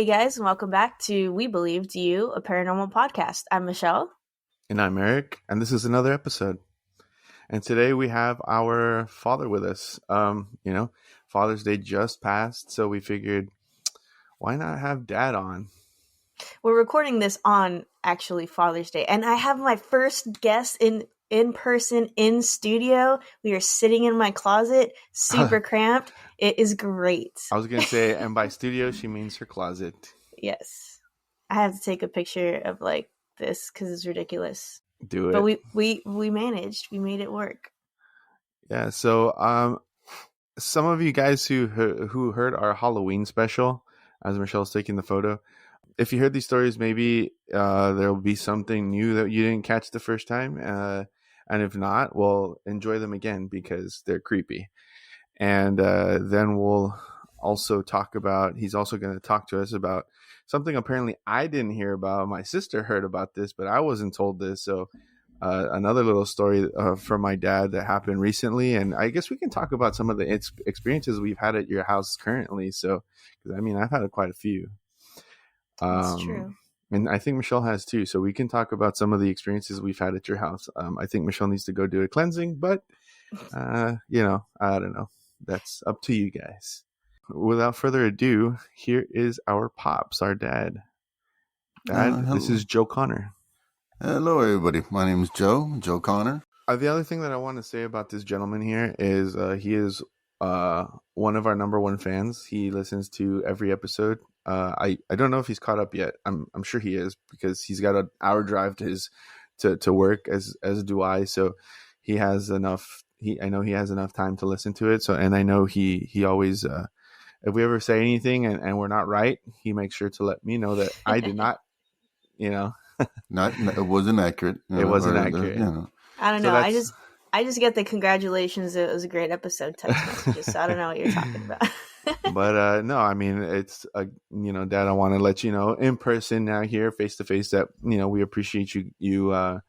Hey guys, and welcome back to We Believed You, a paranormal podcast. I'm Michelle. And I'm Eric, and this is another episode. And today we have our father with us. Father's Day just passed, so we figured, why not have Dad on? We're recording this on actually Father's Day, and I have my first guest in person in studio. We are sitting in my closet, super cramped. It is great. I was going to say, and by studio, she means her closet. Yes. I have to take a picture of like this because it's ridiculous. Do it. But we managed. We made it work. Yeah, so some of you guys who heard our Halloween special, as Michelle's taking the photo, if you heard these stories, maybe there will be something new that you didn't catch the first time. And if not, well, enjoy them again because they're creepy. And then we'll also he's also going to talk to us about something apparently I didn't hear about. My sister heard about this, but I wasn't told this. So another little story from my dad that happened recently. And I guess we can talk about some of the experiences we've had at your house currently. So, because I mean, I've had quite a few. That's true. And I think Michelle has too. So we can talk about some of the experiences we've had at your house. I think Michelle needs to go do a cleansing, but, I don't know. That's up to you guys. Without further ado, here is our pops, our dad. Dad, this is Joe Connor. Hello, everybody. My name is Joe Connor. The other thing that I want to say about this gentleman here is he is one of our number one fans. He listens to every episode. I don't know if he's caught up yet. I'm sure he is because he's got an hour drive to work as do I. So he has enough. I know he has enough time to listen to it. So, and I know he always, if we ever say anything and we're not right, he makes sure to let me know that I did not, It wasn't accurate. It wasn't accurate. I don't So know. I just get the congratulations. It was a great episode text messages. So I don't know what you're talking about. But no, I mean, it's Dad, I want to let you know in person now here, face to face, that we appreciate you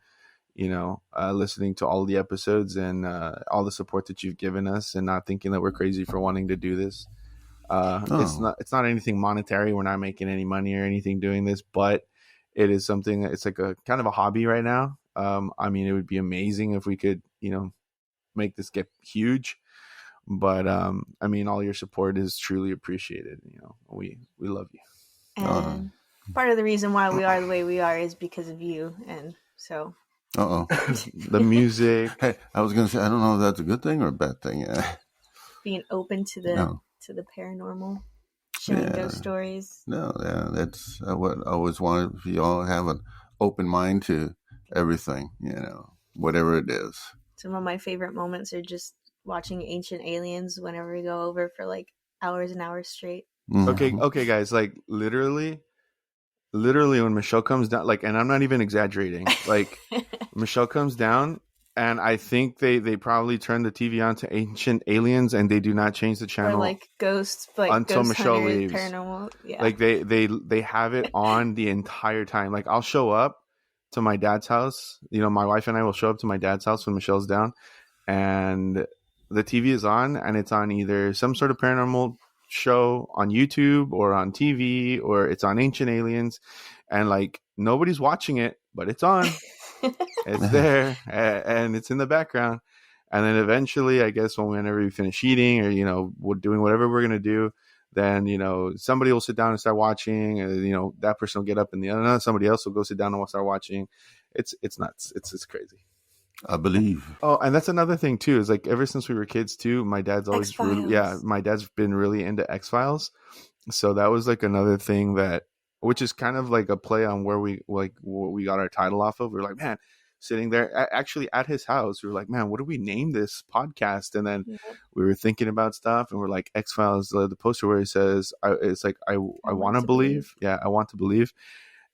listening to all the episodes and all the support that you've given us, and not thinking that we're crazy for wanting to do this. It's not anything monetary. We're not making any money or anything doing this, but it is something. It's like a kind of a hobby right now. I mean, it would be amazing if we could, make this get huge. But I mean, all your support is truly appreciated. We love you. And part of the reason why we are the way we are is because of you, and so. The music. Hey, I was going to say, I don't know if that's a good thing or a bad thing. Being open to the paranormal, sharing ghost stories. No, yeah, that's what I always wanted. If you all have an open mind to everything, whatever it is. Some of my favorite moments are just watching Ancient Aliens whenever we go over for like hours and hours straight. Okay, guys, like literally when Michelle comes down, like, and I'm not even exaggerating, like Michelle comes down and I think they probably turn the TV on to Ancient Aliens and they do not change the channel, or like ghosts, like until Ghost Michelle Hunters, leaves. Paranormal, yeah. Like they have it on the entire time. Like I'll show up to my dad's house, my wife and I will show up to my dad's house when Michelle's down, and the TV is on, and it's on either some sort of paranormal show on YouTube or on TV, or it's on Ancient Aliens, and like nobody's watching it, but it's on. It's there, and it's in the background. And then eventually, I guess whenever we finish eating, or we're doing whatever we're gonna do, then somebody will sit down and start watching, and that person will get up, and somebody else will go sit down and start watching. It's nuts. It's crazy. I believe. Oh, and that's another thing too, is like ever since we were kids too, my dad's always my dad's been really into X-Files. So that was like another thing which is kind of like a play on where we what we got our title off of. We were like, man, sitting there actually at his house, we were like, man, what do we name this podcast? And then we were thinking about stuff, and we're like, X-Files, the poster where it says, it's like, I want to believe. Yeah, I want to believe.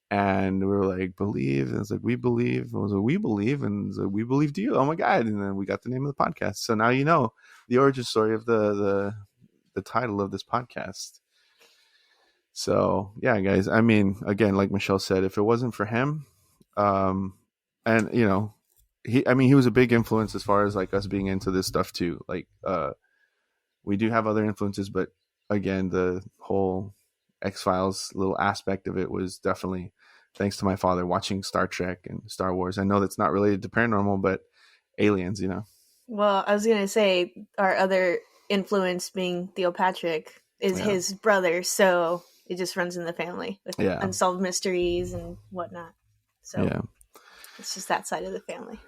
And we were like, believe. And it's like, we believe. And I was like, we believe. And it's like, we believed you. Oh my God. And then we got the name of the podcast. So now the origin story of the title of this podcast. So yeah, guys. I mean, again, like Michelle said, if it wasn't for him, and he was a big influence as far as like us being into this stuff too. Like we do have other influences, but again, the whole X-Files little aspect of it was definitely thanks to my father watching Star Trek and Star Wars. I know that's not related to paranormal, but aliens, you know. Well, I was going to say our other influence being Theo Patrick is his brother, so it just runs in the family with unsolved mysteries and whatnot. So it's just that side of the family.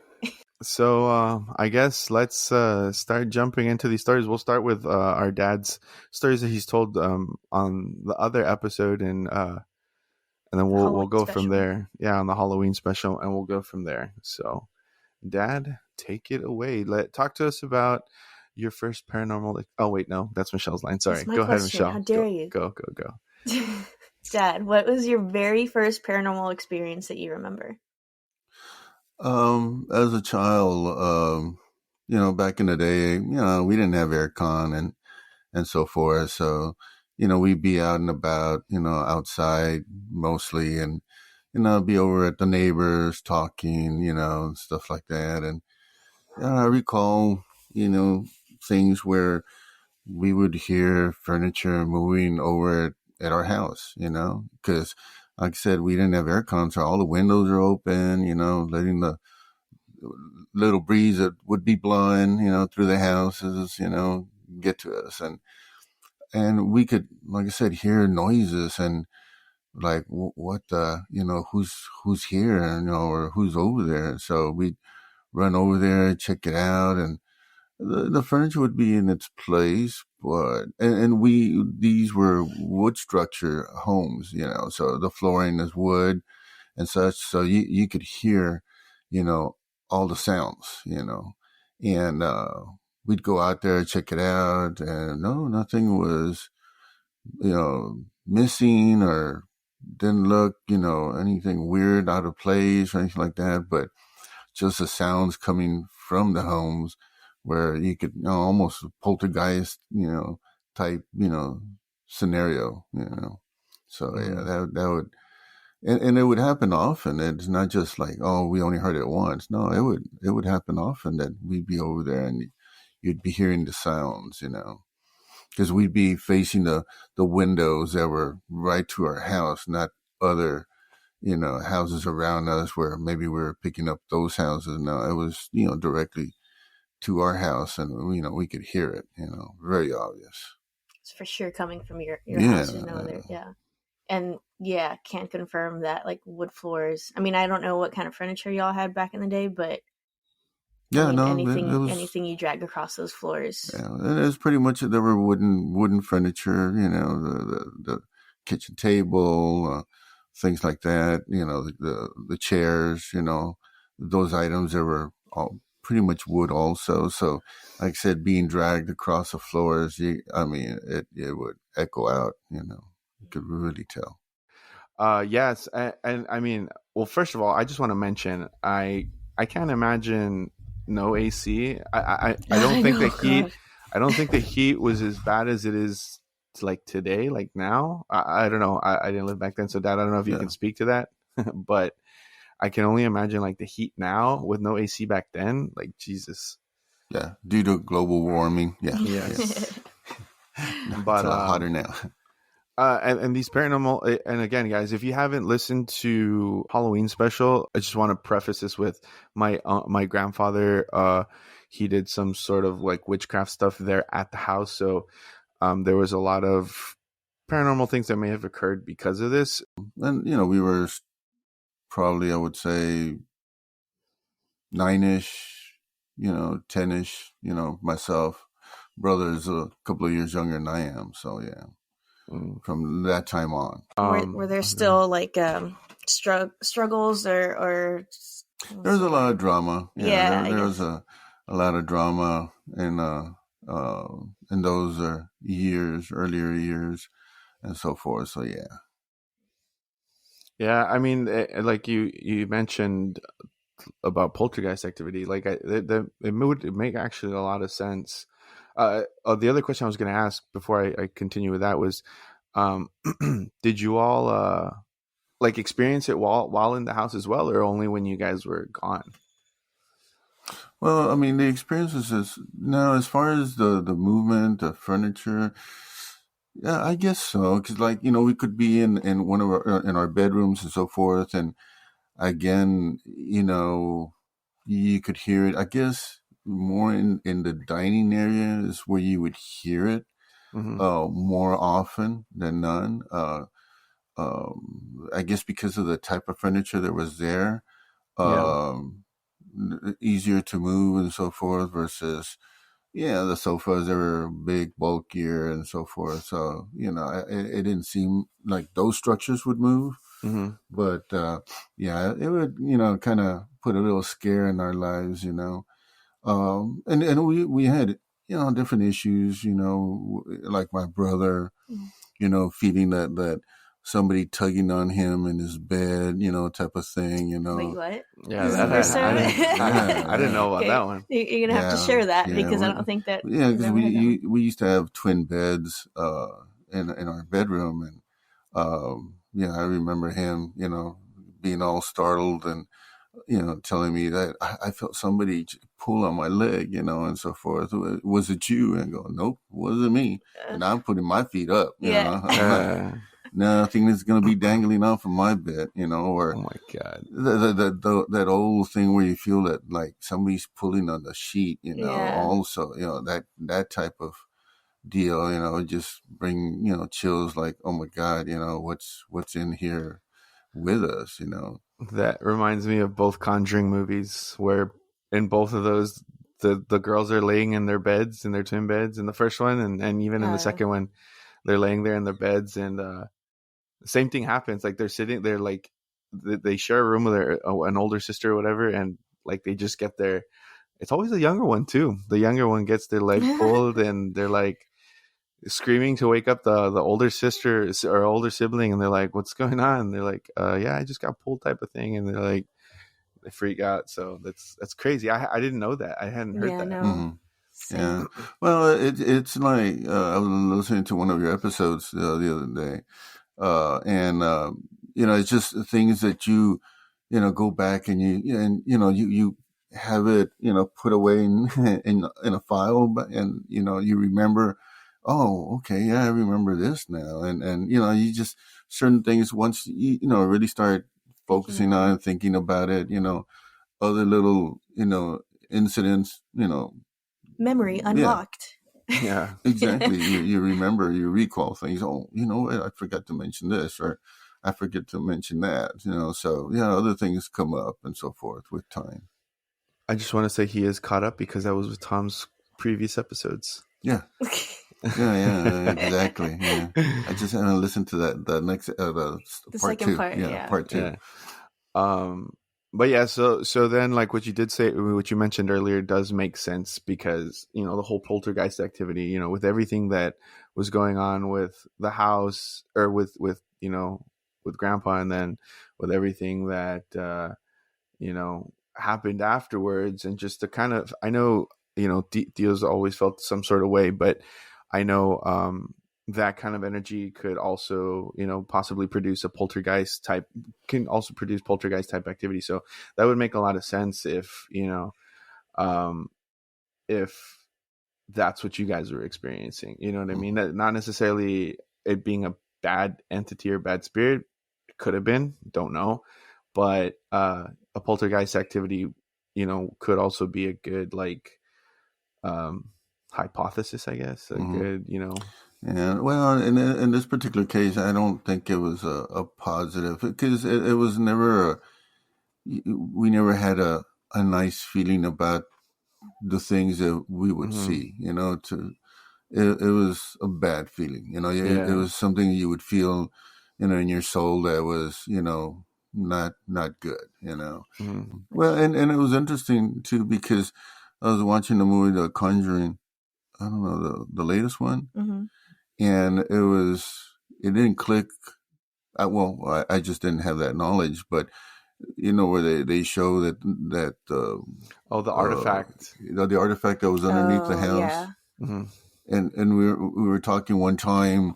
So I guess let's start jumping into these stories. We'll start with our dad's stories that he's told on the other episode, and then we'll go special from there. Yeah, on the Halloween special, and we'll go from there. So, Dad, take it away. Talk to us about your first paranormal. Oh wait, no, that's Michelle's line. Sorry, go ahead, Michelle. How dare you? Go. Dad, what was your very first paranormal experience that you remember? As a child, back in the day, we didn't have aircon and so forth. So, we'd be out and about, outside mostly, and, be over at the neighbors talking, and stuff like that. And I recall, things where we would hear furniture moving over at our house, because like I said, we didn't have aircon, so all the windows are open, letting the little breeze that would be blowing, through the houses, get to us. And we could, like I said, hear noises and like, what the, who's here, or who's over there. So we'd run over there, check it out, and the furniture would be in its place, but these were wood structure homes, so the flooring is wood and such, so you could hear, all the sounds, and we'd go out there, check it out, and no, nothing was, missing or didn't look, anything weird, out of place or anything like that, but just the sounds coming from the homes where you could, almost poltergeist, type, scenario, So that would, and it would happen often. It's not just like, oh, we only heard it once. No, it would happen often that we'd be over there and you'd be hearing the sounds, because we'd be facing the windows that were right to our house, not other, houses around us where maybe we were picking up those houses. No, it was, directly to our house, and, we could hear it, very obvious. It's for sure coming from your house, yeah. And can't confirm that, like, wood floors. I mean, I don't know what kind of furniture y'all had back in the day, but anything you drag across those floors. Yeah, it was pretty much, there were wooden furniture, the kitchen table, things like that, the chairs, those items that were all pretty much wood also. So, like I said, being dragged across the floors, it would echo out, you could really tell. Yes, and I mean, well, first of all, I just want to mention, I can't imagine no AC. I don't think the heat. I don't think the heat was as bad as it is like today, like now. I don't know. I didn't live back then, so Dad, I don't know if you can speak to that, but I can only imagine like the heat now with no AC back then. Like, Jesus. Yeah, due to global warming. Yeah. Yes. But it's a lot hotter now. And these paranormal, and again, guys, if you haven't listened to Halloween special, I just want to preface this with my grandfather. He did some sort of like witchcraft stuff there at the house, so there was a lot of paranormal things that may have occurred because of this. And we were probably, I would say, 9-ish, 10-ish. Myself, brother's a couple of years younger than I am, so yeah. From that time on, were there still like struggles or there's a lot of drama. There was a lot of drama in those earlier years, and so forth. So yeah. I mean, like you mentioned about poltergeist activity, like it would make actually a lot of sense. The other question I was going to ask before I continue with that was, did you all like experience it while in the house as well, or only when you guys were gone? Well, I mean, the experiences is now, as far as the movement, the furniture, Yeah, I guess so. Because, like, we could be in one of in our bedrooms and so forth, and again, you could hear it. I guess more in the dining area is where you would hear it Mm-hmm. more often than none. I guess because of the type of furniture that was there, Yeah. um, easier to move and so forth versus the sofas, they were big, bulkier, and so forth. So it didn't seem like those structures would move, Mm-hmm. but it would kind of put a little scare in our lives, and we had different issues, like my brother, feeling that somebody tugging on him in his bed, type of thing, Wait, what? Yeah, This is the that first time. I didn't know about Okay, that one. you're gonna have to share that because I don't think that yeah, we've because ever heard that one. we used to have twin beds in our bedroom, and I remember him, being all startled and telling me that I felt somebody pull on my leg, and so forth. Was it you? And I go, nope, it wasn't me. And I'm putting my feet up, Yeah. I'm not. Nothing is going to be dangling off from my bed, or Oh my God. that old thing where you feel that like somebody's pulling on the sheet, Yeah. also, that type of deal, just bring, chills like, oh my God, what's in here with us, That reminds me of both Conjuring movies, where in both of those, the girls are laying in their beds, in their twin beds in the first one, and even in the second one, they're laying there in their beds, and the same thing happens. Like they're like, they share a room with an older sister or whatever, and like they just get there. It's always the younger one too. The younger one gets their leg pulled, and they're like screaming to wake up the older sister or older sibling, and they're like, "What's going on?" And they're like, "Yeah, I just got pulled," type of thing, and they're like, they freak out. So that's crazy. I didn't know that. I hadn't heard Yeah, that. no. Mm-hmm. Yeah. Well, it's like I was listening to one of your episodes the other day, and it's just things that go back and you have it put away in a file, and you remember, oh, okay, yeah, I remember this now, and you just certain things once you really start focusing on and thinking about it, other little incidents, memory unlocked. Yeah, exactly. You remember, you recall things. Oh, I forgot to mention this, or I forget to mention that. So other things come up and so forth with time. I just want to say he is caught up because I was with Tom's previous episodes. Yeah, yeah, exactly. Yeah, I just haven't listened to the next the part second two. part. Yeah, part two. Yeah. But yeah, so then like what you did say, what you mentioned earlier does make sense because, the whole poltergeist activity, with everything that was going on with the house or with grandpa, and then with everything that, happened afterwards, and just the kind of, I know, Dio's always felt some sort of way, but I know, that kind of energy could also, possibly produce a poltergeist type, can also produce poltergeist type activity. So that would make a lot of sense if, um, if that's what you guys were experiencing, you know what I mean? Not necessarily it being a bad entity or bad spirit. It could have been, don't know, but, a poltergeist activity, could also be a good, like, hypothesis, I guess, a good, And well, in this particular case, I don't think it was a positive because it was never we never had a nice feeling about the things that we would see. It was a bad feeling. It was something you would feel, in your soul that was not good. Well, and it was interesting too because I was watching the movie The Conjuring. I don't know the latest one. And it didn't click. I just didn't have that knowledge, but where they show that the artifact, the artifact that was underneath the house, and we were talking one time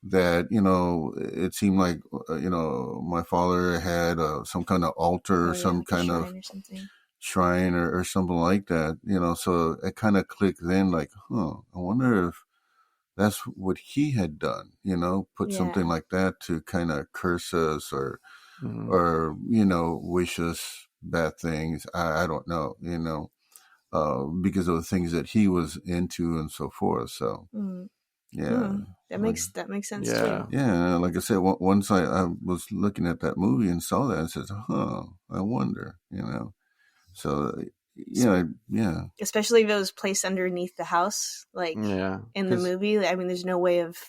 that it seemed like my father had some kind of altar or some kind of shrine or something like that. So it kind of clicked then, like, I wonder if that's what he had done, put something like that to kind of curse us or wish us bad things. I don't know, because of the things that he was into and so forth. So yeah, that makes sense too. Yeah, like I said, once I was looking at that movie and saw that, I said, I wonder, So yeah. Especially if it was placed underneath the house, like in the movie. I mean, there's no way of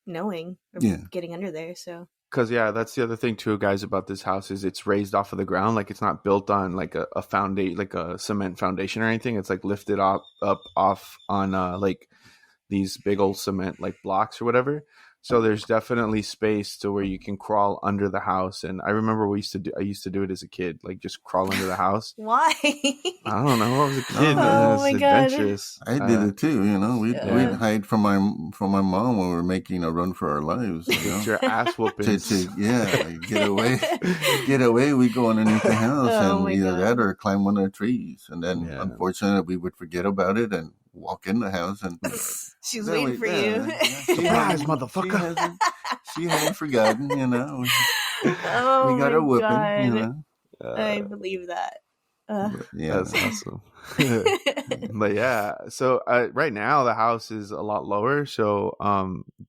knowing or getting under there. So because that's the other thing too, guys, about this house is it's raised off of the ground. Like it's not built on like a foundation, like a cement foundation or anything. It's like lifted up off on like these big old cement like blocks or whatever. So there's definitely space to where you can crawl under the house. And I remember I used to do it as a kid, like just crawl under the house. Why? I don't know. I was a kid. Oh my God. Adventurous. I did it too. We'd hide from my mom when we were making a run for our lives. Get your ass whooping. Get away. We go underneath the house and either that or climb one of the trees. And then unfortunately we would forget about it and walk in the house and she's waiting for you. Surprise, motherfucker. She hadn't forgotten, we got her whooping, I believe that. That's awesome. But so right now the house is a lot lower, so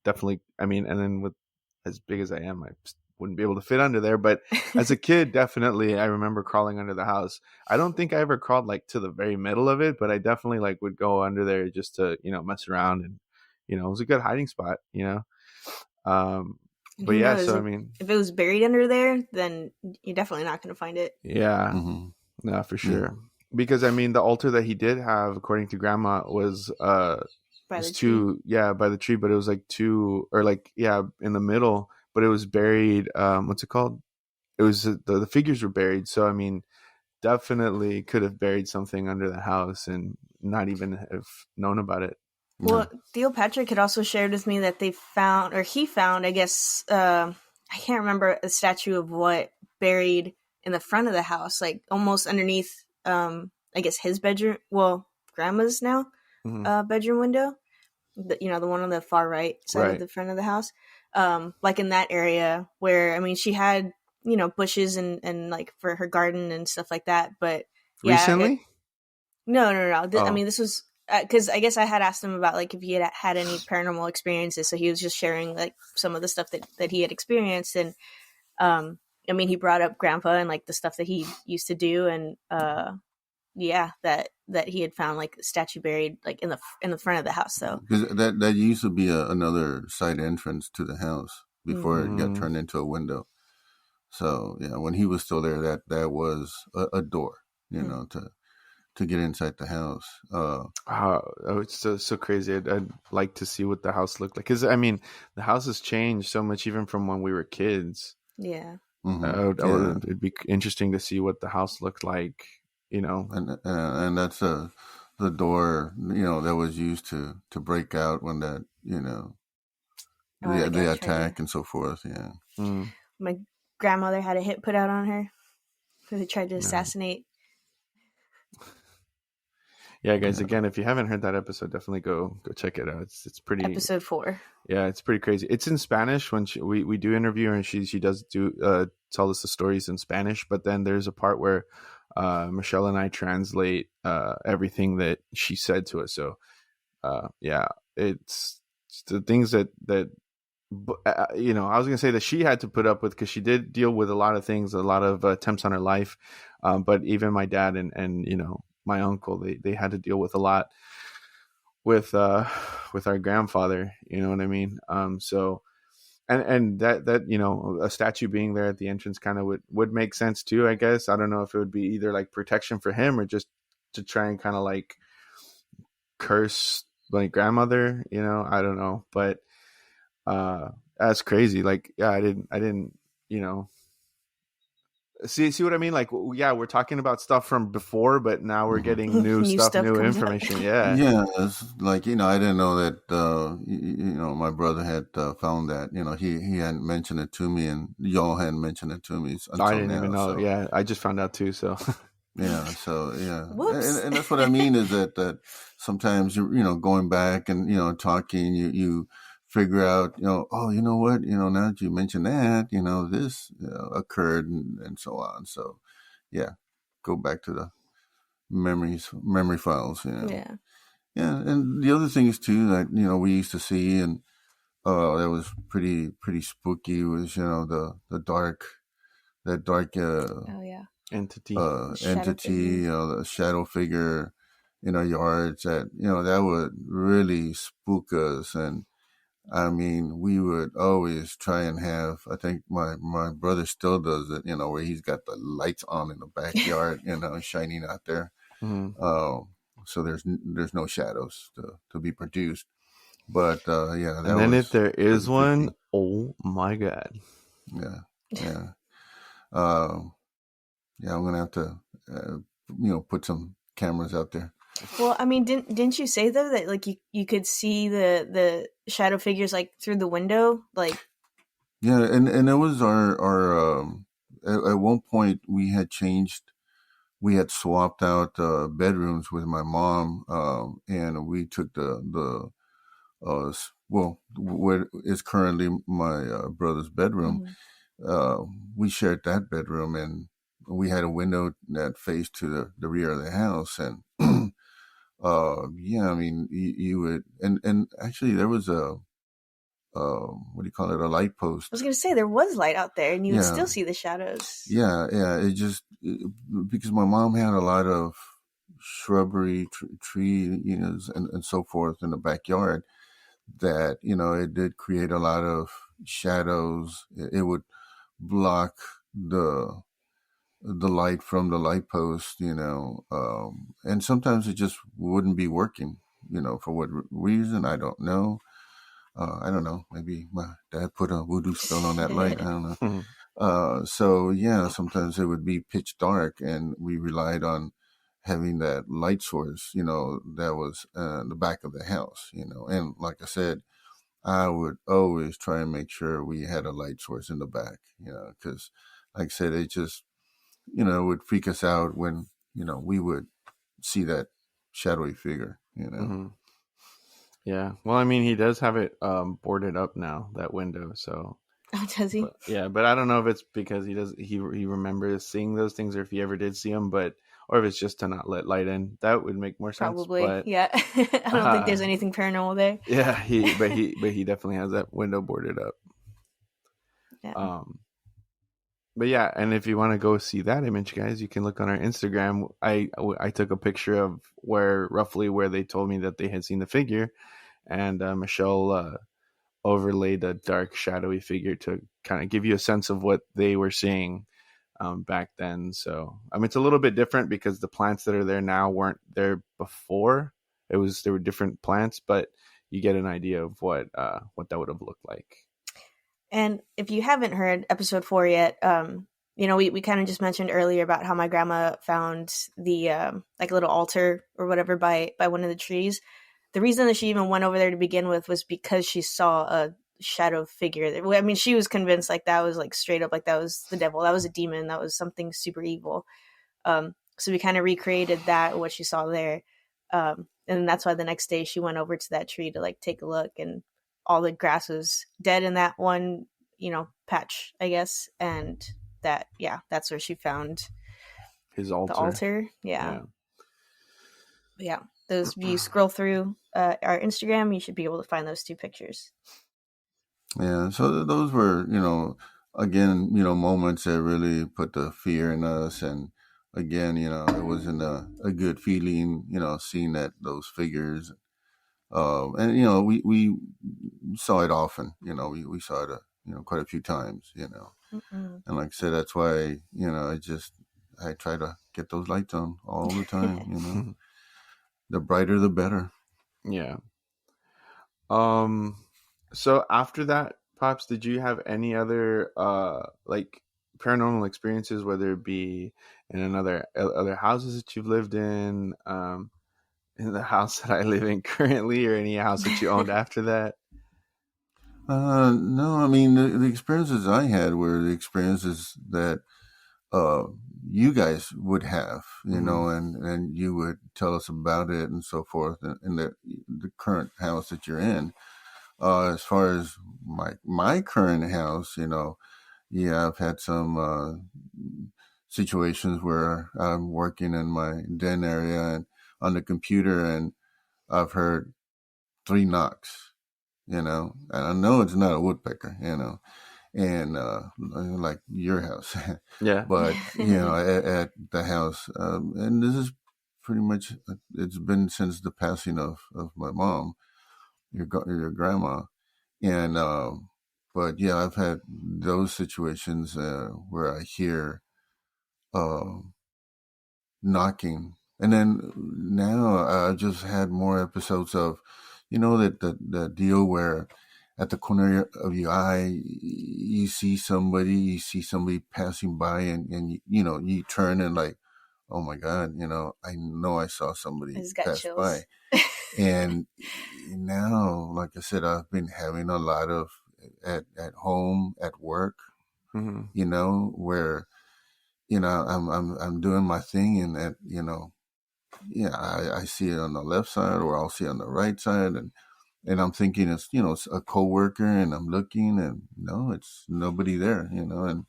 definitely, I mean, and then with as big as I am, I wouldn't be able to fit under there, but as a kid, definitely I remember crawling under the house. I don't think I ever crawled like to the very middle of it, but I definitely like would go under there just to mess around, and it was a good hiding spot, but yeah, so I mean, if it was buried under there, then you're definitely not going to find it. No, for sure. Because I mean, the altar that he did have, according to Grandma, was by the tree, but it was like two, or like in the middle, but it was buried. What's it called? It was the figures were buried. So I mean, definitely could have buried something under the house and not even have known about it. Well, Theo Patrick had also shared with me that he found, I guess, I can't remember a statue of what buried in the front of the house, like almost underneath, I guess his bedroom. Well, Grandma's now bedroom window. The one on the far right side of the front of the house. Like in that area where, I mean, she had, bushes and like for her garden and stuff like that. But recently? No. I mean, this was, because I guess I had asked him about like if he had any paranormal experiences. So he was just sharing like some of the stuff that he had experienced. And, I mean, he brought up Grandpa and like the stuff that he used to do. And, that he had found like a statue buried like in the front of the house. So that used to be another side entrance to the house before it got turned into a window. So when he was still there, that was a door, to get inside the house. It's so crazy. I'd like to see what the house looked like, because I mean, the house has changed so much even from when we were kids. Yeah. It'd be interesting to see what the house looked like. And that's the door, that was used to break out when that, the attack and so forth. Yeah. My grandmother had a hit put out on her because they tried to assassinate. Yeah, guys. Again, if you haven't heard that episode, definitely go check it out. It's pretty. Episode 4. Yeah, it's pretty crazy. It's in Spanish when we do interview her, and she does tell us the stories in Spanish. But then there's a part where Michelle and I translate everything that she said to us. So it's the things that I was gonna say that she had to put up with, because she did deal with a lot of things, a lot of attempts on her life. But even my dad and my uncle, they had to deal with a lot with our grandfather. You know what I mean? So. And that a statue being there at the entrance kind of would make sense too, I guess. I don't know if it would be either like protection for him or just to try and kind of like curse my grandmother, I don't know. But that's crazy. Like, I didn't see what I mean? Like, we're talking about stuff from before, but now we're getting new information. Yeah. It's like, I didn't know that, my brother had found that, he hadn't mentioned it to me, and y'all hadn't mentioned it to me. I didn't even know. So. Yeah. I just found out too. So Yeah. So yeah, Whoops. and that's what I mean is that sometimes going back and talking, you figure out oh what now that you mentioned that this occurred and so on. So yeah, go back to the memory files. Yeah. Yeah, and the other things too that we used to see and that was pretty spooky was the dark Oh yeah. Entity. Shadow entity, figure. the shadow figure in our yards that that would really spook us. And I mean, we would always try and have. I think my brother still does it. Where he's got the lights on in the backyard, shining out there. Mm-hmm. So there's no shadows to be produced. But yeah, And that then if was there is pretty one, creepy. oh my god. Yeah, yeah. Um, yeah, I'm gonna have to, put some cameras out there. Well, I mean, didn't you say though that like you could see the shadow figures like through the window, like Yeah, and it was our at one point we had swapped out bedrooms with my mom, and we took the what is currently my brother's bedroom. mhm. Uh, we shared that bedroom, and we had a window that faced to the rear of the house, and yeah, I mean you would, and actually there was a what do you call it, a light I was post. gonna say there was light out there, and you would Yeah, still see the shadows. yeah. Because my mom had a lot of shrubbery, tree, and so forth in the backyard. That it did create a lot of shadows. It would block the light from the light post, and sometimes it just wouldn't be working. For what reason I don't know. I don't know. Maybe my dad put a voodoo spell on that light. I don't know. So yeah, sometimes it would be pitch dark, and we relied on having that light source, that was in the back of the house, and like I said, I would always try and make sure we had a light source in the back, because like I said, it just, would freak us out when, we would see that shadowy figure. Mm-hmm. Yeah. Well, I mean, he does have it boarded up now, that window. So, Oh, does he? but yeah, but I don't know if it's because he remembers seeing those things, or if he ever did see them, but or if it's just to not let light in. That would make more sense. Probably. But Yeah. I don't think there's anything paranormal there. yeah, he definitely has that window boarded up. Yeah. But yeah, and if you want to go see that image, guys, you can look on our Instagram. I took a picture of roughly where they told me that they had seen the figure, and Michelle overlaid a dark, shadowy figure to kind of give you a sense of what they were seeing back then. So I mean, it's a little bit different because the plants that are there now weren't there before. There were different plants, but you get an idea of what that would have looked like. And if you haven't heard episode 4 yet, we kind of just mentioned earlier about how my grandma found the like a little altar or whatever by one of the trees. The reason that she even went over there to begin with was because she saw a shadow figure. I mean, she was convinced like that was like straight up like that was the devil, that was a demon, that was something super evil. So we kind of recreated that, what she saw there, and that's why the next day she went over to that tree to like take a look, and all the grass was dead in that one, patch, I guess. And that's where she found His the altar. altar. Yeah. Yeah. Those, if you scroll through our Instagram, you should be able to find those 2 pictures. Yeah. So those were, again, moments that really put the fear in us. And again, it wasn't a good feeling, seeing those figures. And we saw it often. We saw it quite a few times. Mm-mm. And like I said, that's why I try to get those lights on all the time. The brighter, the better. Yeah. So after that, Pops, did you have any other like paranormal experiences, whether it be in other houses that you've lived in the house that I live in currently, or any house that you owned after that? No, I mean the experiences I had were the experiences that uh, you guys would have, Mm-hmm. and you would tell us about it and so forth in the current house that you're in. As far as my current house, yeah, I've had some situations where I'm working in my den area and on the computer, and I've heard 3 knocks, and I know it's not a woodpecker, and like your house, Yeah. but at the house, and this is pretty much it's been since the passing of my mom, your grandma, and but yeah, I've had those situations where I hear uh, knocking, and then now I just had more episodes of, that deal where at the corner of your eye you see somebody passing by, and you turn and like, oh my god, I know I saw I somebody just got pass by. chills. And now, like I said, I've been having a lot of at home, at work, Mm-hmm. where I'm doing my thing, and yeah, I see it on the left side, or I'll see it on the right side, and I'm thinking it's a coworker, and I'm looking, and no, it's nobody there, and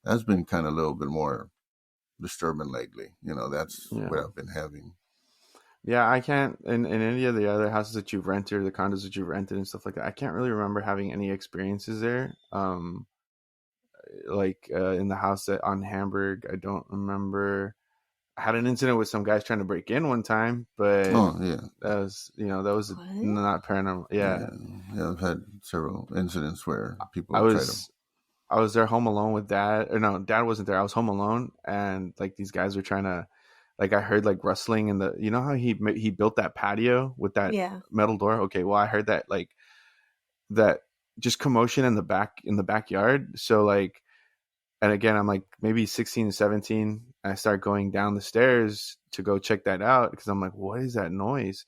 that's been kind of a little bit more disturbing lately. That's what Yeah. I've been having. Yeah, I can't in any of the other houses that you've rented or the condos that you've rented and stuff like that. I can't really remember having any experiences there. Like in the house on Hamburg, I don't remember. I had an incident with some guys trying to break in one time, but Oh yeah, that was What? not paranormal. Yeah, yeah, yeah. I've had several incidents where I people try to. was I was there home alone with dad. Or no, dad wasn't there. I was home alone, and like these guys were trying to, like I heard like rustling in the. You know how he built that patio with that Yeah. metal door? Okay, well I heard that like that just commotion in the backyard. So like, and again I'm like maybe 16 17. I start going down the stairs to go check that out because I'm like, what is that noise?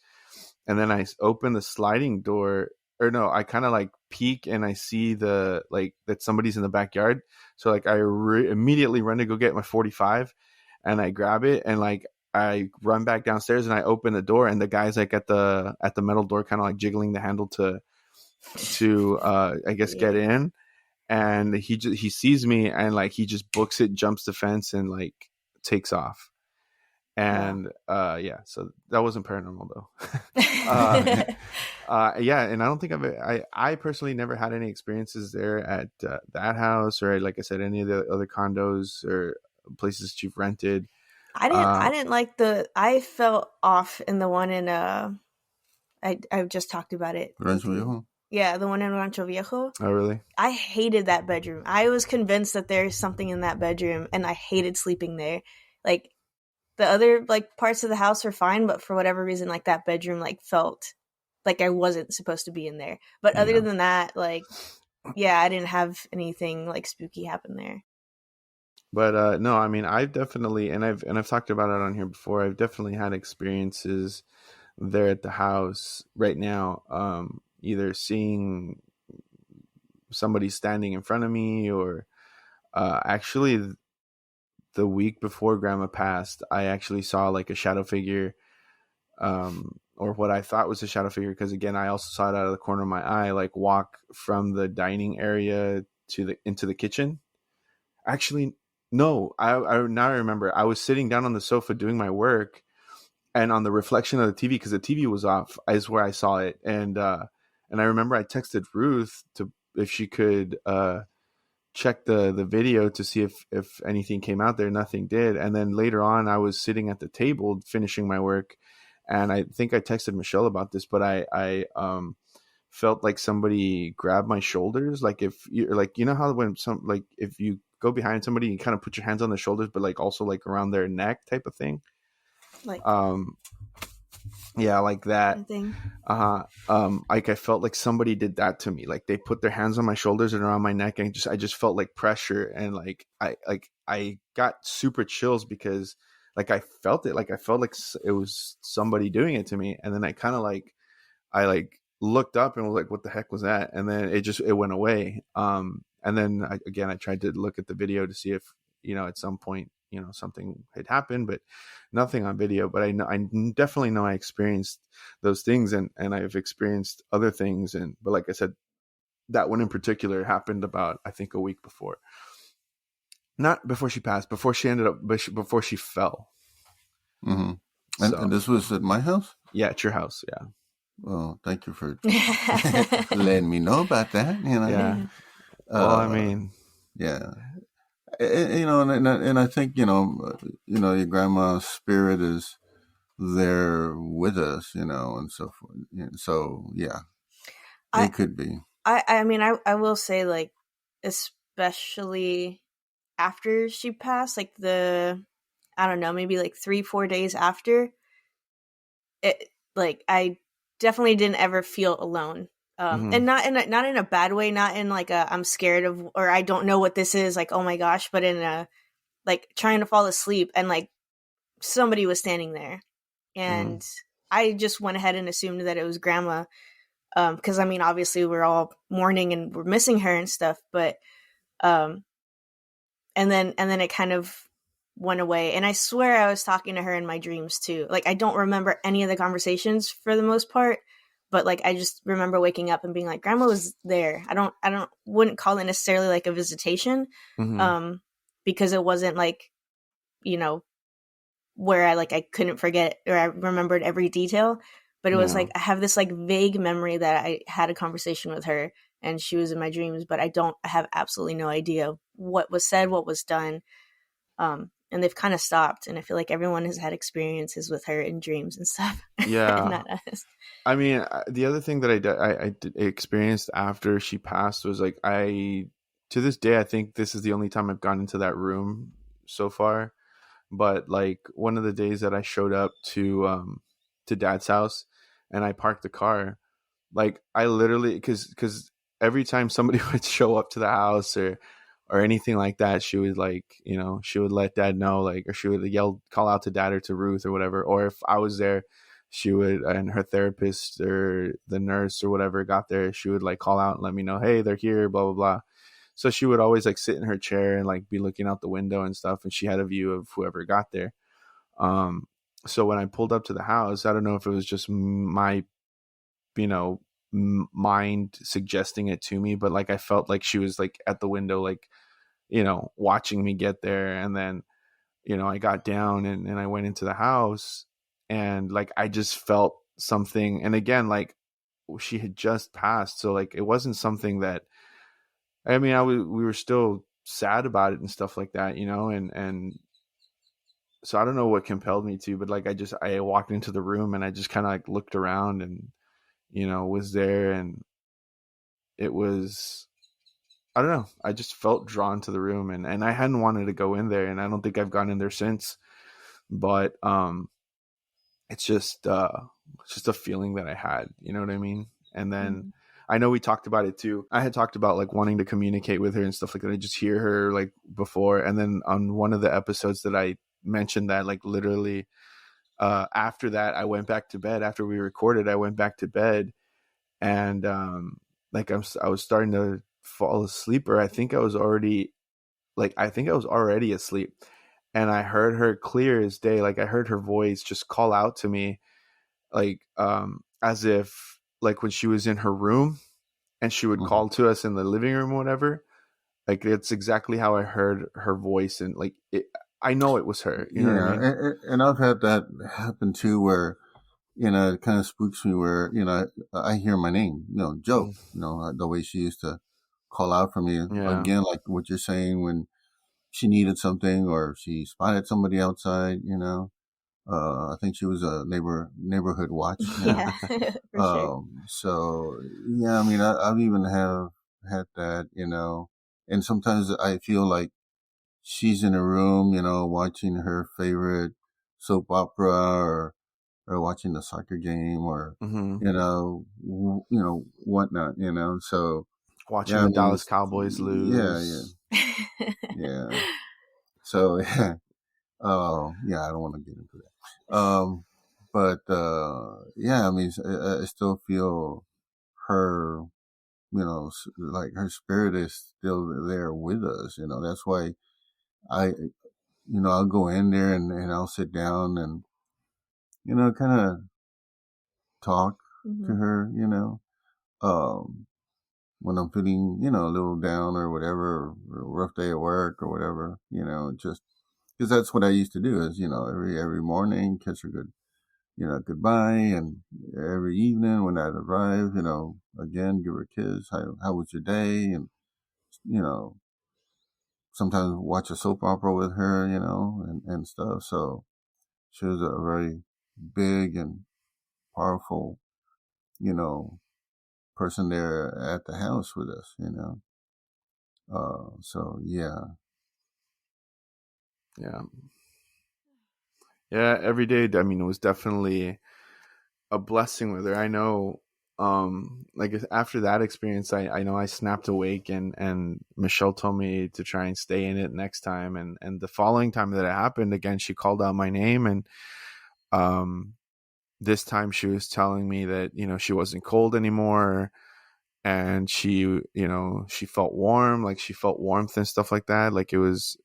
And then I open the sliding door, or no, I kind of like peek and I see the like that somebody's in the backyard. So like I immediately run to go get my 45, and I grab it and like I run back downstairs and I open the door, and the guy's like at the metal door, kind of like jiggling the handle to I guess get Yeah. in, and he sees me and like he just books it, jumps the fence, and like takes off. Wow. And yeah, so that wasn't paranormal though. uh yeah, and I don't think I personally never had any experiences there at that house, or like I said, any of the other condos or places that you've rented. I didn't like I felt off in the one in I just talked about it with Rancho you. Viejo? Yeah, the one in Rancho Viejo. Oh really? I hated that bedroom. I was convinced that there's something in that bedroom, and I hated sleeping there. Like the other like parts of the house were fine, but for whatever reason, like that bedroom like felt like I wasn't supposed to be in there. But other Yeah. than that, like yeah, I didn't have anything like spooky happen there. But no, I mean, I've definitely, and I've talked about it on here before. I've definitely had experiences there at the house right now. Either seeing somebody standing in front of me, or actually the week before Grandma passed, I actually saw like a shadow figure, or what I thought was a shadow figure. Because again, I also saw it out of the corner of my eye, like walk from the dining area to the into the kitchen. Actually, no, I now I remember. I was sitting down on the sofa doing my work, and on the reflection of the TV, because the TV was off, is where I saw it. And I remember I texted Ruth to if she could check the video to see if anything came out there. Nothing did. And then later on, I was sitting at the table finishing my work, and I think I texted Michelle about this, but I felt like somebody grabbed my shoulders, like if you like, you know how when some like if you go behind somebody, you kind of put your hands on their shoulders, but like also like around their neck type of thing. Like um yeah, like that. kind of thing. Like I felt like somebody did that to me, like they put their hands on my shoulders and around my neck, and I just felt like pressure, and I got super chills because like I felt it, like I felt like it was somebody doing it to me. And then I looked up and was like, what the heck was that? And then it went away. And then I tried to look at the video to see if at some point, something had happened, but nothing on video. But I definitely know I experienced those things, and I've experienced other things. But like I said, that one in particular happened about, I think, a week before. Not before she passed, before she ended up, before she fell. Mm-hmm. So, and this was at my house? Yeah, at your house, yeah. Well, thank you for letting me know about that. Yeah. Well, I mean, yeah. And I think your grandma's spirit is there with us, and so forth. So yeah, it could be. I mean, I will say, like, especially after she passed, like I don't know, maybe like 3-4 days after it, like, I definitely didn't ever feel alone. And not in a bad way, not in like a I'm scared of, or I don't know what this is, like, oh my gosh, but in a, like, trying to fall asleep and like somebody was standing there, and I just went ahead and assumed that it was grandma, because I mean, obviously we're all mourning and we're missing her and stuff, but and then it kind of went away, and I swear I was talking to her in my dreams too. Like, I don't remember any of the conversations for the most part, but like I just remember waking up and being like, grandma was there. I wouldn't call it necessarily like a visitation, because it wasn't like, where I couldn't forget or I remembered every detail, but it was like I have this like vague memory that I had a conversation with her and she was in my dreams, but I have absolutely no idea what was said, what was done. And they've kind of stopped, and I feel like everyone has had experiences with her in dreams and stuff. Yeah. And not us. I mean, the other thing that I experienced after she passed was like, to this day, I think this is the only time I've gone into that room so far. But like one of the days that I showed up to Dad's house and I parked the car, like I literally, because every time somebody would show up to the house or anything like that, she would like, she would let Dad know, like, or she would call out to Dad or to Ruth or whatever. Or if I was there, she would, and her therapist or the nurse or whatever got there, she would like call out and let me know, hey, they're here, blah, blah, blah. So she would always like sit in her chair and like be looking out the window and stuff. And she had a view of whoever got there. So when I pulled up to the house, I don't know if it was just my, mind suggesting it to me, but like I felt like she was like at the window, like, watching me get there. And then, I got down and I went into the house and like I just felt something. And again, like she had just passed. So like it wasn't something that, I mean, we were still sad about it and stuff like that, and so I don't know what compelled me to, but like I walked into the room and I just kind of like looked around and, was there, and it was, I don't know, I just felt drawn to the room, and I hadn't wanted to go in there, and I don't think I've gone in there since, but it's just a feeling that I had, you know what I mean? And then I know we talked about it too. I had talked about like wanting to communicate with her and stuff like that. I just hear her like before. And then on one of the episodes that I mentioned that, like literally after that, I went back to bed. After we recorded, I went back to bed and like I was starting to fall asleep, or I think I was already asleep. And I heard her clear as day. Like I heard her voice just call out to me, like as if like when she was in her room and she would call to us in the living room or whatever. Like it's exactly how I heard her voice, and like I know it was her. You know what I mean? And I've had that happen too, where it kind of spooks me. Where I hear my name, Joe. The way she used to call out for me again, like what you're saying, when she needed something or she spotted somebody outside. I think she was a neighborhood watch. Yeah, for sure. So yeah, I mean, I've even had that, and sometimes I feel like she's in a room, watching her favorite soap opera or watching the soccer game or whatnot. So watching yeah, I the mean, Dallas Cowboys yeah. lose. Yeah. So yeah. Oh, yeah, I don't want to get into that. But yeah, I mean, I still feel her, like her spirit is still there with us. That's why I, I'll go in there and I'll sit down and, kind of talk to her, when I'm feeling, a little down or whatever, or a rough day at work or whatever, just because that's what I used to do is, every morning, kiss her goodbye. And every evening when I'd arrive, again, give her a kiss. How was your day? And, you know, sometimes watch a soap opera with her, and stuff. So she was a very big and powerful, you know, person there at the house with us. So yeah. Yeah. Yeah. Every day, I mean, it was definitely a blessing with her. I know, like after that experience, I know I snapped awake, and Michelle told me to try and stay in it next time. And the following time that it happened again, she called out my name, and, this time she was telling me that, she wasn't cold anymore, and she felt warm, like she felt warmth and stuff like that. Like it was,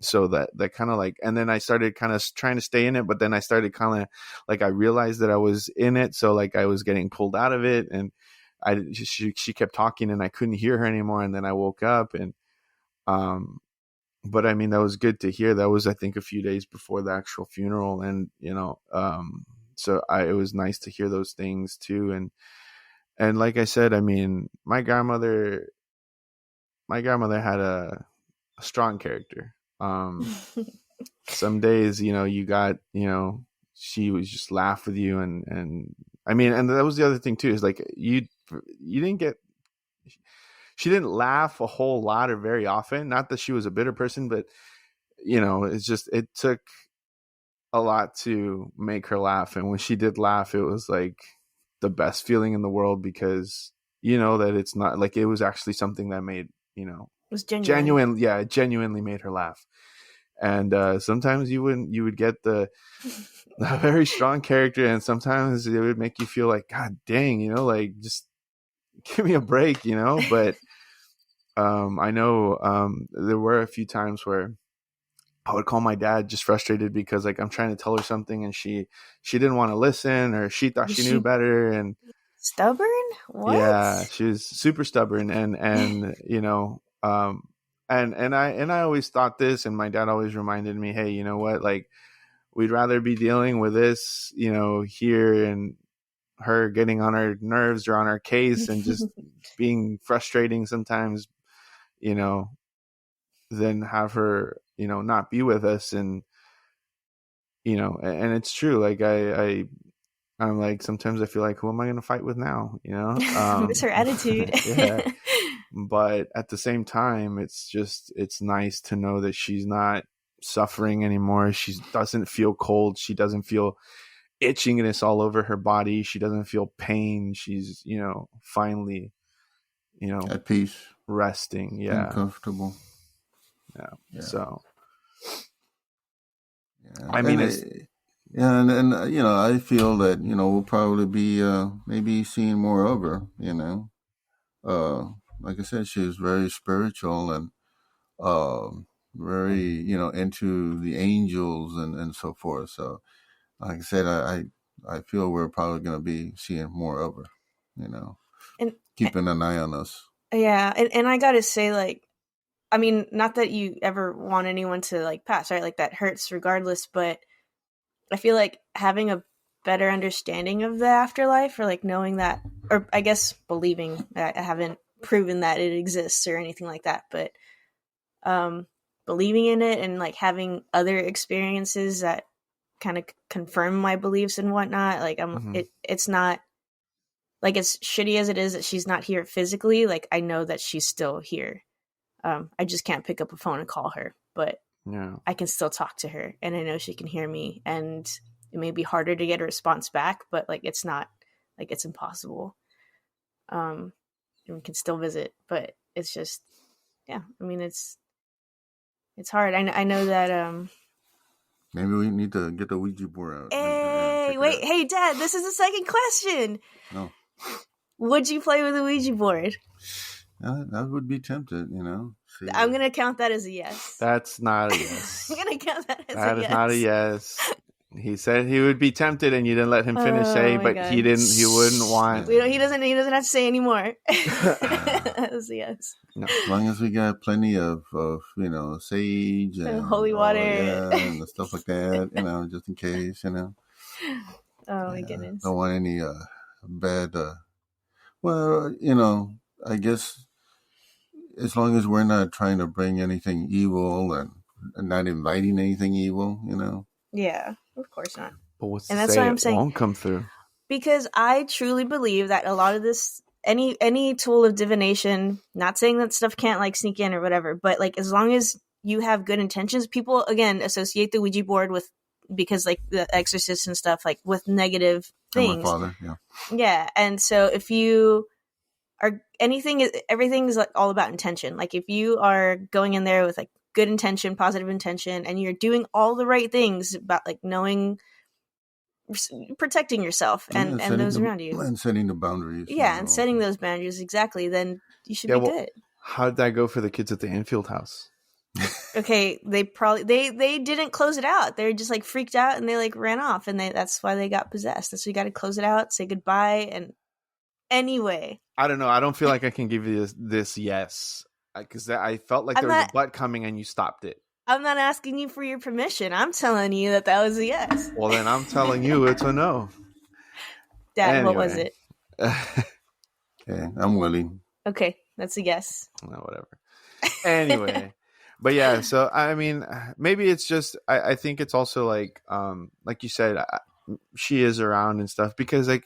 so that kind of like, and then I started kind of trying to stay in it, but then I started kind of like, I realized that I was in it. So like I was getting pulled out of it, and she kept talking and I couldn't hear her anymore. And then I woke up, and, but I mean, that was good to hear. That was, I think, a few days before the actual funeral. And, so it was nice to hear those things too. And like I said, I mean, my grandmother had a strong character. Some days, you got, she would just laugh with you, and I mean, and that was the other thing too, is like you didn't get, she didn't laugh a whole lot or very often. Not that she was a bitter person, but it's just, it took a lot to make her laugh. And when she did laugh, it was like the best feeling in the world, because that it's not like, it was actually something that made, it was genuine. Yeah, it genuinely made her laugh. And sometimes you would get a very strong character, and sometimes it would make you feel like, God dang, like, just give me a break, but I know there were a few times where I would call my dad just frustrated because, like, I'm trying to tell her something and she didn't want to listen, or she thought she knew better. And stubborn? What? Yeah, she was super stubborn. And I always thought this, and my dad always reminded me, hey, you know what? Like, we'd rather be dealing with this, here, and her getting on our nerves or on our case and just being frustrating sometimes, than have her, not be with us. And, and it's true. Like I'm like, sometimes I feel like, who am I going to fight with now? It's her attitude. Yeah. But at the same time, it's nice to know that she's not suffering anymore. She doesn't feel cold. She doesn't feel itchiness all over her body. She doesn't feel pain. She's, finally, at peace, resting. Yeah. and comfortable. Yeah. So, yeah. I mean, and I feel that, we'll probably be, maybe seeing more of her, like I said, she was very spiritual and, very, into the angels and so forth. So, like I said, I feel we're probably going to be seeing more of her, and keeping an eye on us. Yeah. And I got to say, like, I mean, not that you ever want anyone to, like, pass, right? Like, that hurts regardless, but I feel like having a better understanding of the afterlife, or like knowing that, or I guess believing, I haven't proven that it exists or anything like that, but believing in it and like having other experiences that kind of confirm my beliefs and whatnot. Like it's not like, as shitty as it is that she's not here physically, like I know that she's still here. I just can't pick up a phone and call her, but yeah, I can still talk to her, and I know she can hear me, and it may be harder to get a response back, but like, it's not like it's impossible. And we can still visit, but it's just, yeah, I mean, it's hard. I know that, maybe we need to get the Ouija board out. Hey, wait, hey, Dad, this is the second question. No. Would you play with a Ouija board? I would be tempted, See, I'm gonna count that as a yes. That's not a yes. I'm gonna count that as a yes. That is not a yes. He said he would be tempted, and you didn't let him finish say, but God. He didn't. He wouldn't want. He doesn't have to say anymore. That was a yes. No. As long as we got plenty of sage and holy water, and stuff like that, just in case, Oh my goodness! Don't want any bad. Well, I guess as long as we're not trying to bring anything evil and not inviting anything evil, Yeah, of course not. But what's and that's why I'm saying won't come through. Because I truly believe that a lot of this, any tool of divination, not saying that stuff can't like sneak in or whatever, but like as long as you have good intentions, people again associate the Ouija board with, because like the Exorcist and stuff, like with negative things. And my father, yeah. Yeah, and so if you are everything is like all about intention. Like if you are going in there with like good intention, positive intention, and you're doing all the right things about like knowing, protecting yourself and those around you, and setting the boundaries. And setting those boundaries, exactly. Then you should be good. How did that go for the kids at the Enfield house? Okay, they probably they didn't close it out. They're just like freaked out and they like ran off, and that's why they got possessed. That's why you got to close it out, say goodbye, and anyway. I don't know. I don't feel like I can give you this yes, because I felt like there was a but coming and you stopped it. I'm not asking you for your permission. I'm telling you that was a yes. Well, then I'm telling you it's a no. Dad, anyway. What was it? Okay, I'm willing. Okay, that's a yes. No, whatever. Anyway, but yeah, so I mean, maybe it's just I think it's also like you said, she is around and stuff, because like,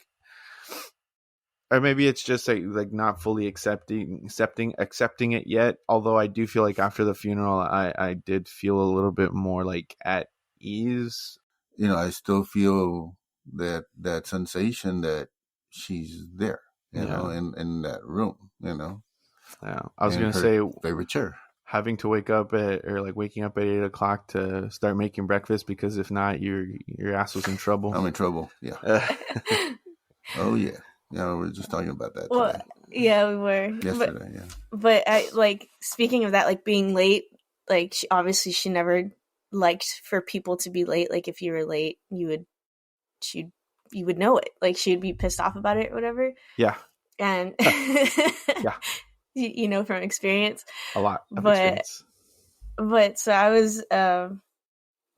or maybe it's just like not fully accepting it yet. Although I do feel like after the funeral, I did feel a little bit more like at ease. I still feel that sensation that she's there, you know, in that room, Yeah, I was gonna say favorite chair. Having to waking up at 8 o'clock to start making breakfast, because if not, your ass was in trouble. I'm in trouble. Yeah. Oh yeah. Yeah, we were just talking about that. Well, today. Yeah, we were yesterday. Yeah. But speaking of that, like being late, like she never liked for people to be late. Like if you were late, you would know it. Like she'd be pissed off about it or whatever. Yeah. And yeah. You know from experience. A lot of experience. But so I was,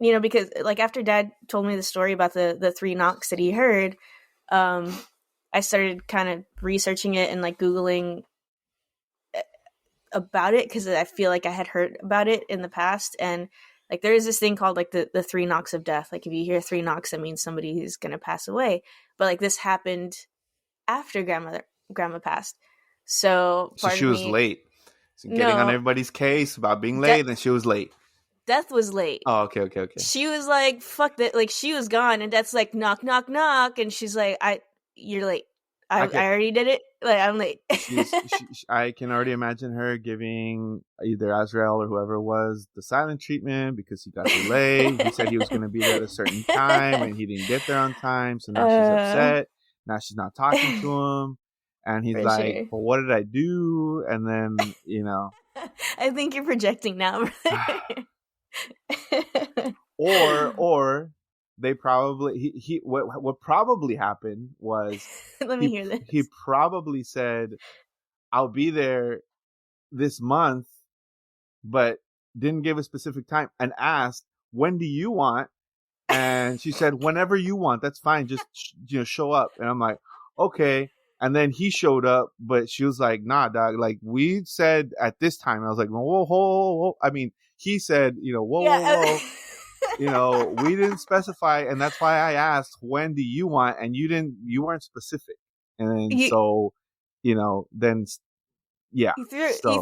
because like after Dad told me the story about the 3 knocks that he heard, I started kind of researching it and like Googling about it, because I feel like I had heard about it in the past. And like there is this thing called like the 3 knocks of death. Like if you hear 3 knocks, that means somebody is going to pass away. But like this happened after grandma passed. So she was late. So getting on everybody's case about being late, and she was late. Death was late. Oh, okay. She was like, fuck that. Like she was gone, and Death's like, knock, knock, knock. And she's like, you're late. I already did it. Like I'm late. I can already imagine her giving either Azrael or whoever it was the silent treatment, because he got delayed. He said he was going to be there at a certain time, and he didn't get there on time. So now she's upset. Now she's not talking to him. And he's like, sure. Well, what did I do? And then, I think you're projecting now. or they probably, what probably happened was, let me hear this. He probably said, I'll be there this month, but didn't give a specific time, and asked, when do you want? And she said, whenever you want, that's fine. Just, show up. And I'm like, okay. And then he showed up, but she was like, nah, dog, like we said at this time. I was like, whoa. I mean, he said, whoa. We didn't specify. And that's why I asked, when do you want? And you weren't specific. And then, then, yeah. He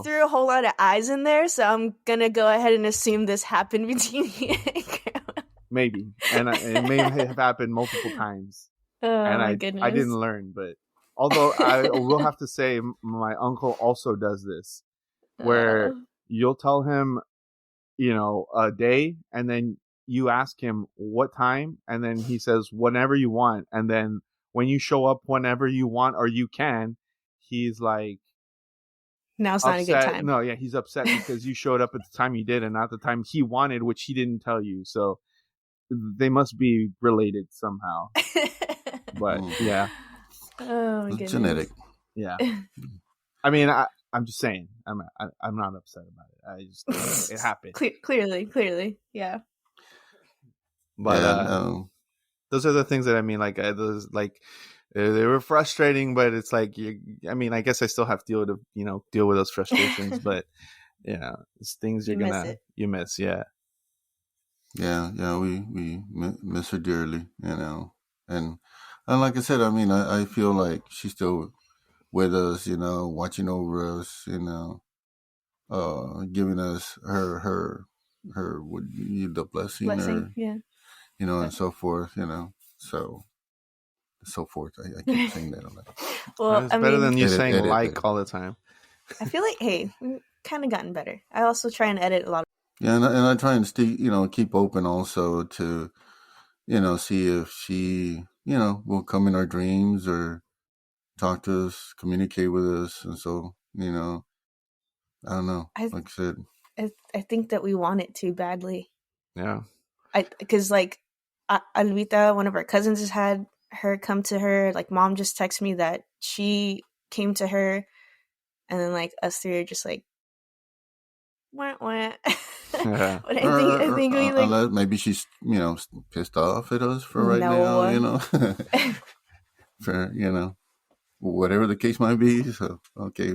threw a whole lot of eyes in there. So I'm going to go ahead and assume this happened between you and Grandma. Maybe. And it may have happened multiple times. Oh, and my goodness. I didn't learn, but. Although I will have to say, my uncle also does this, where you'll tell him, a day, and then you ask him what time, and then he says, whenever you want. And then when you show up whenever you want or you can, he's like, Now it's not a good upset. time. No, yeah, he's upset because you showed up at the time you did and not the time he wanted, which he didn't tell you. So they must be related somehow. But yeah. Oh my goodness. Genetic. Yeah. I mean, I'm just saying. I'm not upset about it. I just it happened. Clearly, yeah. But yeah, those are the things that I mean. Like those, like they were frustrating, but it's like I mean, I guess I still have to deal with those frustrations, but it's things you miss. Yeah. Yeah. We miss her dearly, and like I said, I mean, I feel like she's still with us, watching over us, giving us her the blessing, or yeah, and so forth, so forth. I keep saying that a lot. Well, it's better than you saying edit. all the time. I feel like, hey, we've kind of gotten better. I also try and edit a lot. Yeah, and I try and keep open also to, see if she, will come in our dreams or talk to us, communicate with us, and so, I don't know. Like I said, I think that we want it too badly. Yeah. Because like Alvita, one of our cousins, has had her come to her. Like, mom just texted me that she came to her, and then like us three are just like, wah wah. Yeah. But I think we like, maybe she's pissed off at us for right now, for whatever the case might be. So okay,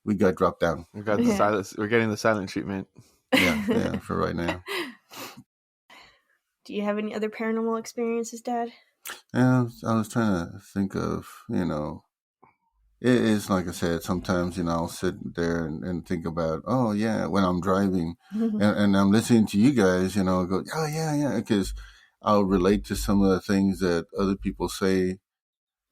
we got dropped down. We got the silence. We're getting the silent treatment. Yeah, for right now. Do you have any other paranormal experiences, Dad? Yeah, I was trying to think of, it is like I said, sometimes, I'll sit there and think about, oh yeah, when I'm driving and I'm listening to you guys, go, oh yeah, because I'll relate to some of the things that other people say,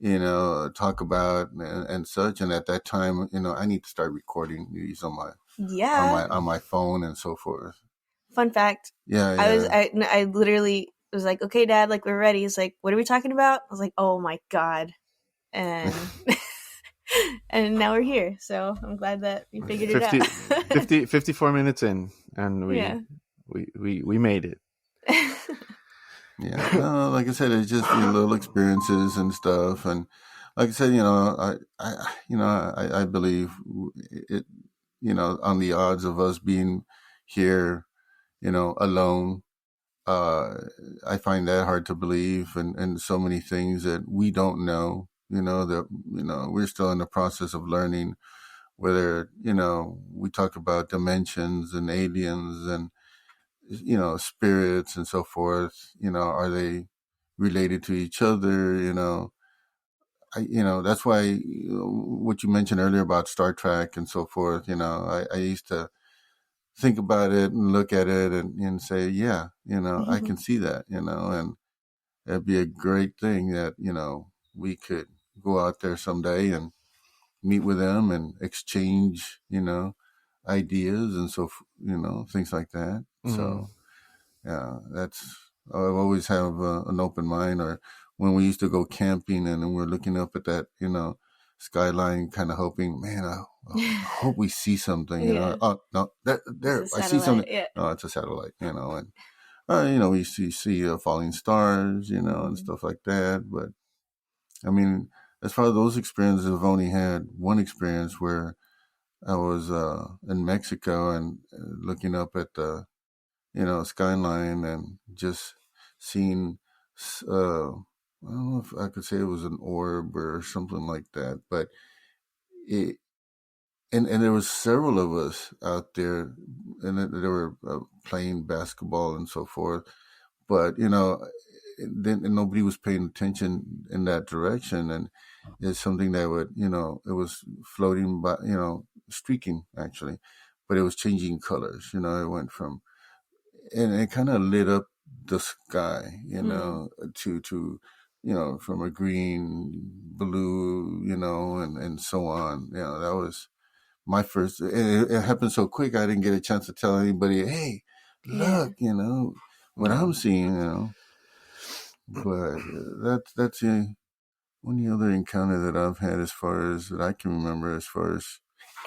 talk about and such. And at that time, I need to start recording these on my phone and so forth. Fun fact. Yeah. I literally was like, okay, Dad, like, we're ready. He's like, what are we talking about? I was like, oh my God. And and now we're here. So I'm glad that we figured it out. 54 minutes in, and we made it. Yeah, no, like I said, it's just little experiences and stuff, and like I said, I believe it, on the odds of us being here, alone. I find that hard to believe, and so many things that we don't know. That we're still in the process of learning. Whether we talk about dimensions and aliens and spirits and so forth, are they related to each other? That's why what you mentioned earlier about Star Trek and so forth, I used to think about it and look at it and say, yeah, I can see that, and it'd be a great thing that, we could go out there someday and meet with them and exchange, ideas and so, things like that. So, yeah, I always have an open mind. Or when we used to go camping and we're looking up at that, skyline, kind of hoping, man, I hope we see something, Oh, no, there, I see something. Yeah. Oh, it's a satellite, and, we see falling stars, and stuff like that. But I mean, as far as those experiences, I've only had one experience where I was in Mexico and looking up at the skyline and just seeing, I don't know if I could say it was an orb or something like that, but it, and there was several of us out there, and they were playing basketball and so forth, but then nobody was paying attention in that direction, and it's something that would, it was floating by, streaking actually, but it was changing colors. It went from, and it kind of lit up the sky, to from a green, blue, and so on. That was my first. It happened so quick, I didn't get a chance to tell anybody, hey, look, what I'm seeing, but that's the only other encounter that I've had, as far as that I can remember, as far as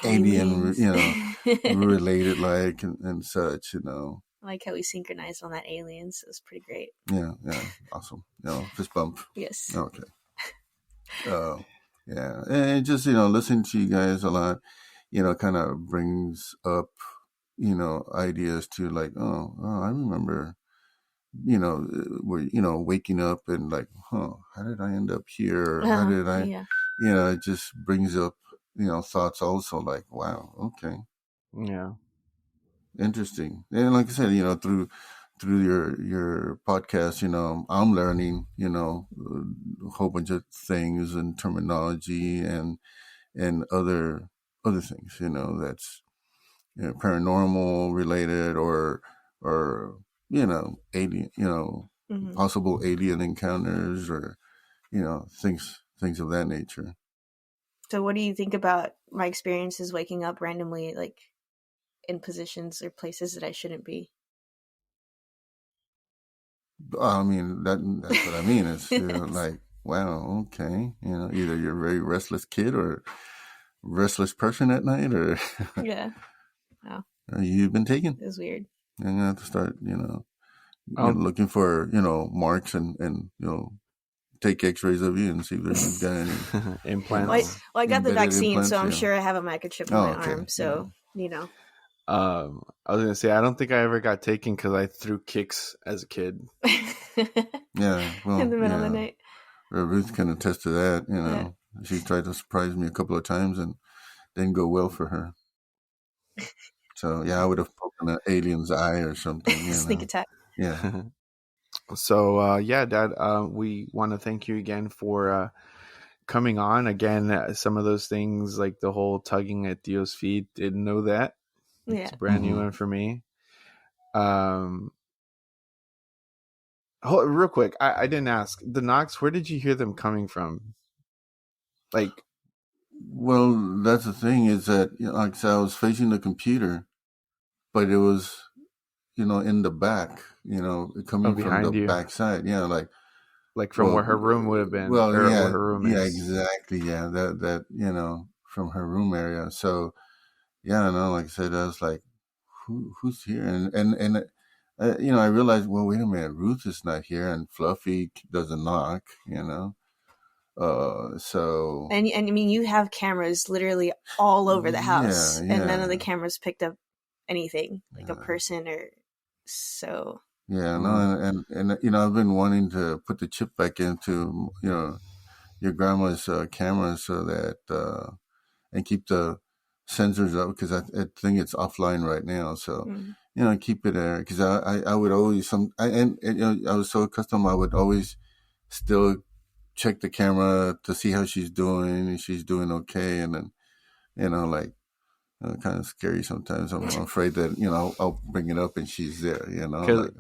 alien, Aliens. related like and such, I like how we synchronized on that aliens. It was pretty great. Yeah, awesome. Fist bump. Yes. Okay. Yeah, and just listening to you guys a lot, kind of brings up ideas to like, I remember, where waking up and like, how did I end up here? How did I? Yeah. It just brings up thoughts also like, wow, okay, Yeah. interesting. And like I said, through your podcast, I'm learning, a whole bunch of things and terminology and other things, that's paranormal related or alien, Mm-hmm. possible alien encounters or things of that nature. So what do you think about my experiences waking up randomly, like in positions or places that I shouldn't be? I mean, that's what I mean. It's like, wow, okay. Either you're a very restless kid or restless person at night, or Yeah. Wow. you've been taken. It was weird. And you have to start, looking for, marks and take X-rays of you and see if there's got any implants. Well, I got the vaccine, implants, so I'm sure I have a microchip in my arm. So I was gonna say I don't think I ever got taken because I threw kicks as a kid. Yeah, well, in the middle of the night. Ruth can attest to that. She tried to surprise me a couple of times and didn't go well for her. So yeah, I would have poked an alien's eye or something. Sneak attack. Yeah. So yeah, Dad, we want to thank you again for coming on. Again, some of those things like the whole tugging at Dio's feet, didn't know that. Yeah. It's a brand new one for me. Real quick, I didn't ask the knocks. Where did you hear them coming from? Like, well, that's the thing is that like I said, I was facing the computer, but it was in the back, coming from the back side. Yeah, like from where her room would have been. Well, or yeah, where her room yeah, is. exactly. Yeah, that from her room area. So yeah, like I said, I was like, who's here? And I realized, well, wait a minute, Ruth is not here, and Fluffy doesn't knock. So and I mean, you have cameras literally all over the house, and none of the cameras picked up anything like a person or so. Yeah, no, and I've been wanting to put the chip back into your grandma's camera so that and keep the sensors up because I think it's offline right now. So keep it there because I would always I was so accustomed I would always still check the camera to see how she's doing and she's doing okay, and then like. Kind of scary sometimes. I'm afraid that I'll bring it up and she's there. Because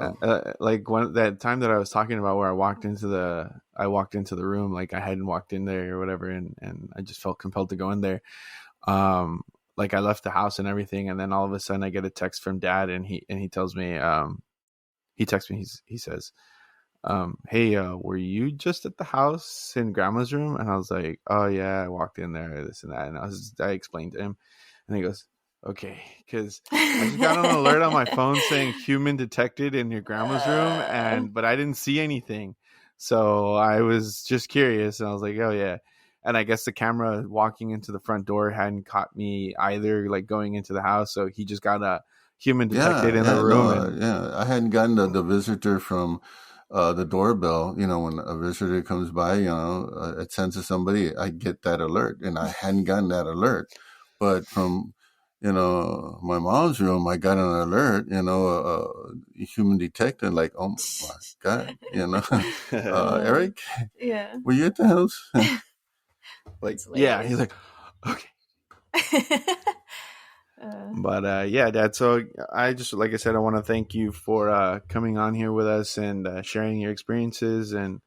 like one that time that I was talking about where I walked into the room, like I hadn't walked in there or whatever, and I just felt compelled to go in there. Like I left the house and everything, and then all of a sudden I get a text from Dad, and he tells me, he texts me, he says, hey, were you just at the house in Grandma's room? And I was like, oh yeah, I walked in there, this and that, and I explained to him. And he goes, okay, because I just got an alert on my phone saying human detected in your grandma's room, but I didn't see anything. So I was just curious, and I was like, oh yeah. And I guess the camera walking into the front door hadn't caught me either, like going into the house. So he just got a human detected in the room. I hadn't gotten the visitor from the doorbell. When a visitor comes by, it sends to somebody, I get that alert, and I hadn't gotten that alert. But from, my mom's room, I got an alert, a human detective, like, oh my God, Eric, were you at the house? Like, yeah, he's like, okay. But yeah, Dad, so I just, like I said, I want to thank you for coming on here with us and sharing your experiences and,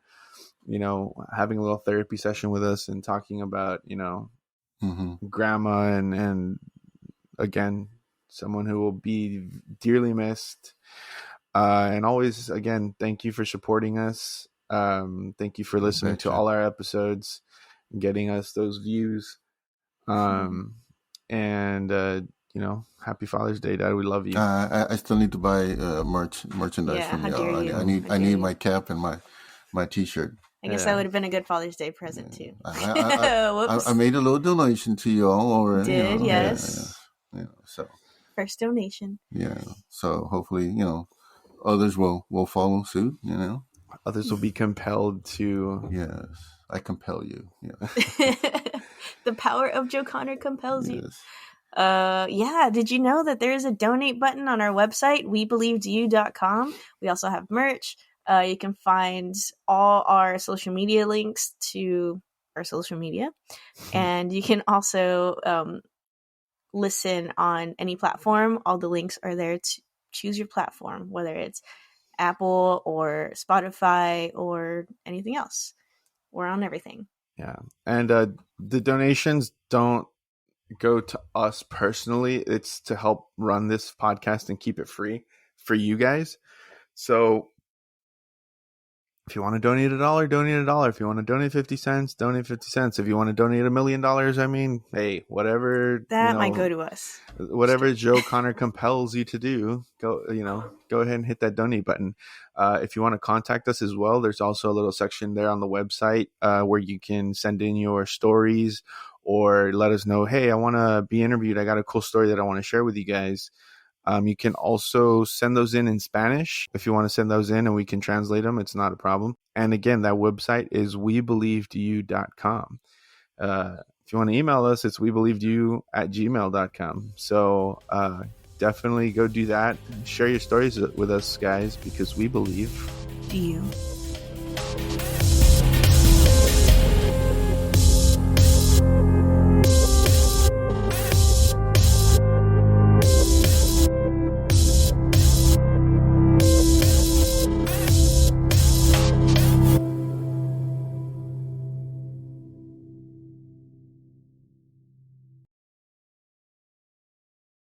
having a little therapy session with us and talking about, grandma and again, someone who will be dearly missed. And always, again, thank you for supporting us. Thank you for listening to all our episodes and getting us those views. And happy Father's Day, Dad. We love you. I still need to buy merchandise from you. I need my cap and my T-shirt. I guess that would have been a good Father's Day present too. I made a little donation to you all, or yes. So first donation. Yeah. So hopefully, others will follow suit. Others will be compelled to. Yes, I compel you. Yeah. The power of Joe Connor compels you. Did you know that there is a donate button on our website, webelievedyou.com? We also have merch. You can find all our social media links to our social media, and you can also listen on any platform. All the links are there to choose your platform, whether it's Apple or Spotify or anything else. We're on everything. Yeah. And the donations don't go to us personally. It's to help run this podcast and keep it free for you guys. So if you want to donate $1, donate $1. If you want to donate 50 cents, donate 50 cents. If you want to donate $1 million, I mean, hey, whatever that might go to us. Whatever Joe Connor compels you to do, go ahead and hit that donate button. If you want to contact us as well, there's also a little section there on the website where you can send in your stories or let us know, hey, I want to be interviewed. I got a cool story that I want to share with you guys. You can also send those in Spanish if you want to send those in, and we can translate them. It's not a problem. And again, that website is webelievedyou.com. If you want to email us, it's webelievedyou@gmail.com. So definitely go do that. Share your stories with us, guys, because we believe you.